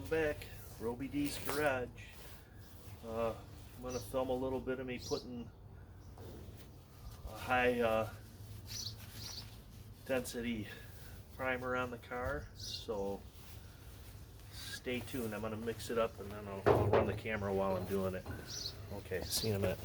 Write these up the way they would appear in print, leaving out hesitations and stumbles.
Welcome back, Roby D's Garage. I'm going to film a little bit of me putting a high density primer on the car, so stay tuned. I'm going to mix it up and then I'll run the camera while I'm doing it. Okay, see you in a minute.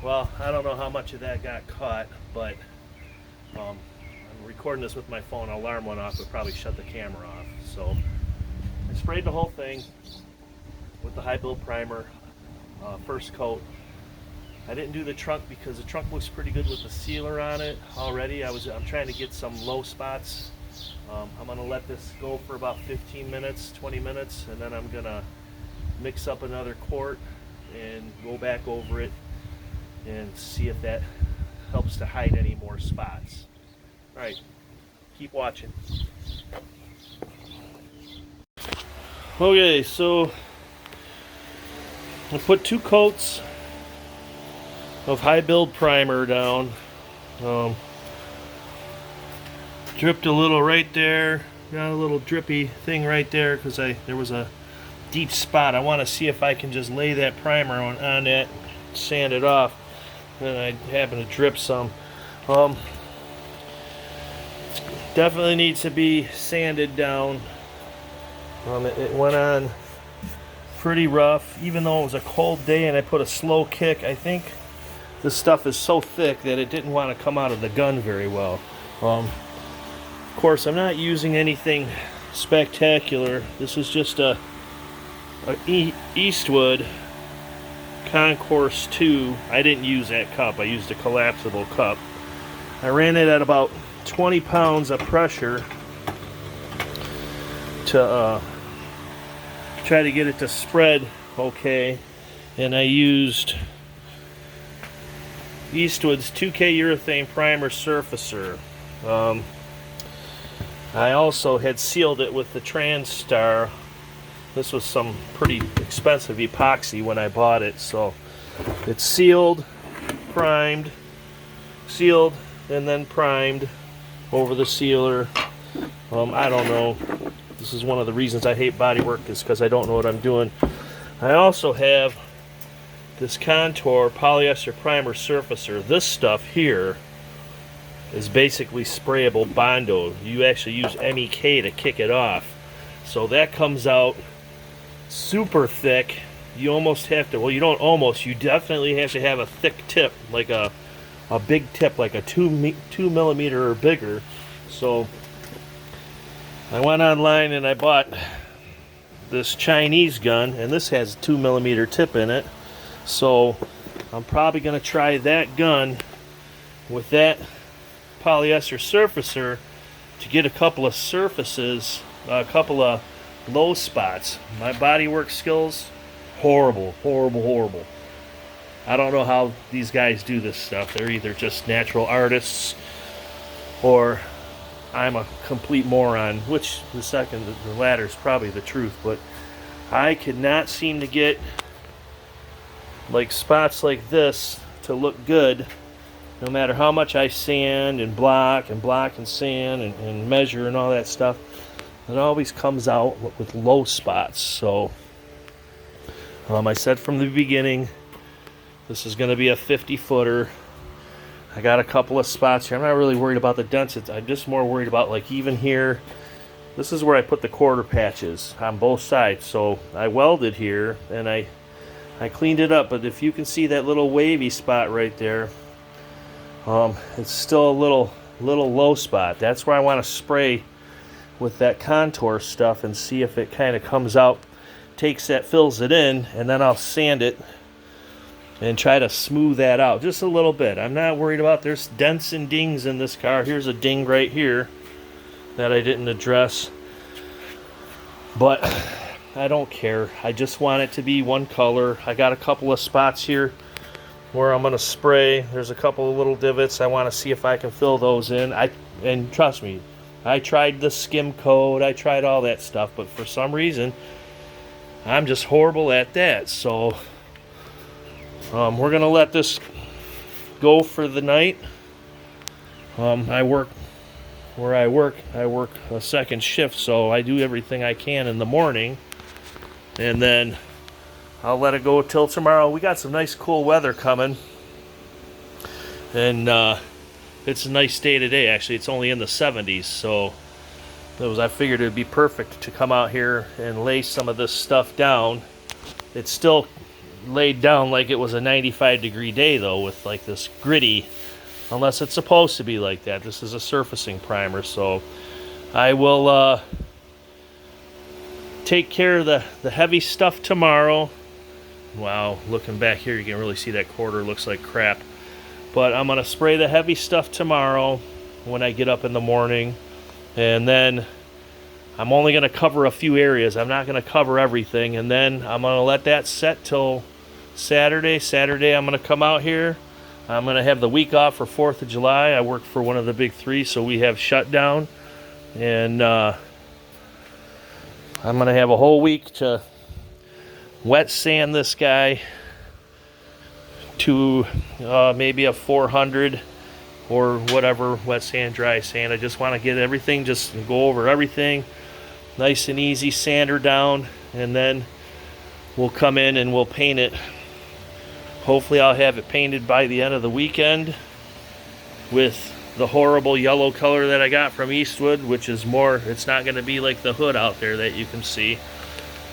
Well, I don't know how much of that got caught, but I'm recording this with my phone. Alarm went off, but probably shut the camera off. So I sprayed the whole thing with the high build primer, first coat. I didn't do the trunk because the trunk looks pretty good with the sealer on it already. I'm trying to get some low spots. I'm gonna let this go for about 15 minutes, 20 minutes, and then I'm gonna mix up another quart and go back over it and see if that helps to hide any more spots. All right, keep watching. Okay, so I put 2 coats of high build primer down. Dripped a little right there. Got a little drippy thing right there because there was a deep spot. I want to see if I can just lay that primer on that, sand it off. And I happen to drip some. Definitely needs to be sanded down. It went on pretty rough, even though it was a cold day and I put a slow kick. I think this stuff is so thick that it didn't want to come out of the gun very well. Of course, I'm not using anything spectacular. This is just a Eastwood Concourse 2. I didn't use that cup. I used a collapsible cup. I ran it at about 20 pounds of pressure to try to get it to spread okay. And I used Eastwood's 2K urethane primer surfacer. I also had sealed it with the TranStar. This was some pretty expensive epoxy when I bought it, so it's sealed, primed, sealed, and then primed over the sealer. I don't know. This is one of the reasons I hate body work, is because I don't know what I'm doing. I also have this Contour polyester primer surfacer. This stuff here is basically sprayable Bondo. You actually use MEK to kick it off. So that comes out super thick. You almost have to, well, you don't almost, you definitely have to have a thick tip, like a big tip, like a 2 millimeter or bigger. So I went online and I bought this Chinese gun, and this has a 2 millimeter tip in it. So I'm probably going to try that gun with that polyester surfacer to get a couple of surfaces, a couple of low spots. My bodywork skills, horrible. I don't know how these guys do this stuff. They're either just natural artists or I'm a complete moron, which the latter is probably the truth, but I could not seem to get like spots like this to look good, no matter how much I sand and block and sand and measure and all that stuff. It always comes out with low spots. So I said from the beginning, this is going to be a 50-footer. I got a couple of spots here. I'm not really worried about the dents. I'm just more worried about, like, even here. This is where I put the quarter patches on both sides. So I welded here and I cleaned it up. But if you can see that little wavy spot right there, it's still a little low spot. That's where I want to spray with that Contour stuff and see if it kind of comes out, takes that, fills it in, and then I'll sand it and try to smooth that out just a little bit. I'm not worried about, there's dents and dings in this car. Here's a ding right here that I didn't address, but I don't care. I just want it to be one color. I got a couple of spots here where I'm going to spray. There's a couple of little divots. I want to see if I can fill those in. And trust me, I tried the skim coat, I tried all that stuff, but for some reason I'm just horrible at that. So we're gonna let this go for the night. I work where I work a second shift, so I do everything I can in the morning, and then I'll let it go till tomorrow. We got some nice cool weather coming, and it's a nice day today. Actually, it's only in the 70s, so I figured it would be perfect to come out here and lay some of this stuff down. It's still laid down like it was a 95-degree day, though, with like this gritty, unless it's supposed to be like that. This is a surfacing primer, so I will take care of the heavy stuff tomorrow. Wow, looking back here, you can really see that quarter looks like crap. But I'm going to spray the heavy stuff tomorrow when I get up in the morning. And then I'm only going to cover a few areas. I'm not going to cover everything. And then I'm going to let that set till Saturday. Saturday I'm going to come out here. I'm going to have the week off for 4th of July. I work for one of the big three, so we have shutdown. And I'm going to have a whole week to wet sand this guy to maybe a 400 or whatever, wet sand, dry sand. I just want to get everything, just go over everything nice and easy, sander down, and then we'll come in and we'll paint it. Hopefully I'll have it painted by the end of the weekend with the horrible yellow color that I got from Eastwood, which is more, it's not going to be like the hood out there that you can see.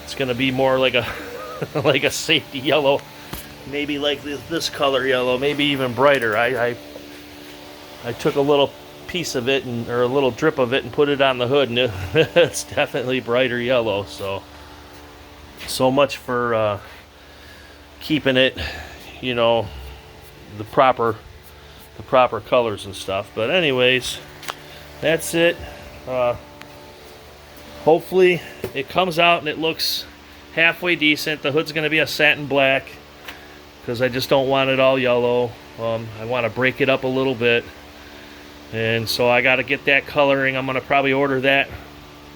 It's going to be more like a like a safety yellow, maybe like this color yellow, maybe even brighter. I took a little piece of it, or a little drip of it, and put it on the hood, and it's definitely brighter yellow. So much for keeping it, you know, the proper colors and stuff. But anyways, that's it. Hopefully it comes out and it looks halfway decent. The hood's going to be a satin black because I just don't want it all yellow. I want to break it up a little bit, and so I got to get that coloring. I'm going to probably order that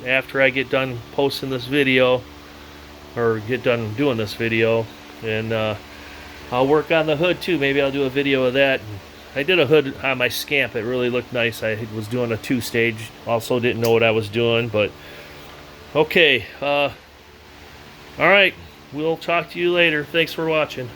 after I get done posting this video, or get done doing this video, and I'll work on the hood too. Maybe I'll do a video of that. I did a hood on my Scamp. It really looked nice. I was doing a 2-stage. Also didn't know what I was doing, but okay. All right. We'll talk to you later. Thanks for watching.